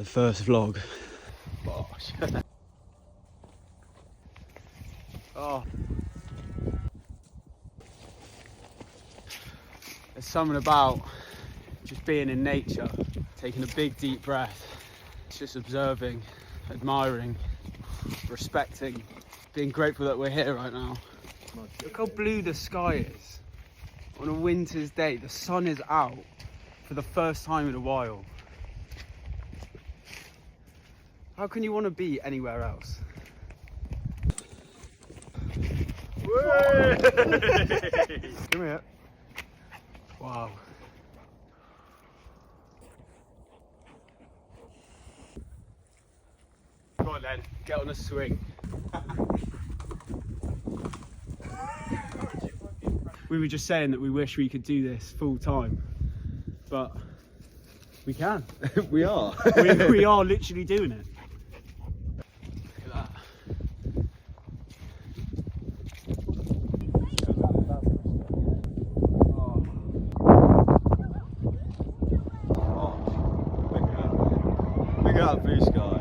first vlog. Gosh. Oh. There's something about just being in nature, taking a big deep breath, just observing, admiring, respecting, being grateful that we're here right now. Look how blue the sky is. On a winter's day, the sun is out for the first time in a while. How can you want to be anywhere else? Come here. Wow. Go on then, get on a swing. We were just saying that we wish we could do this full time, but we can. We are. we are literally doing it. Look at that. Look at that blue sky.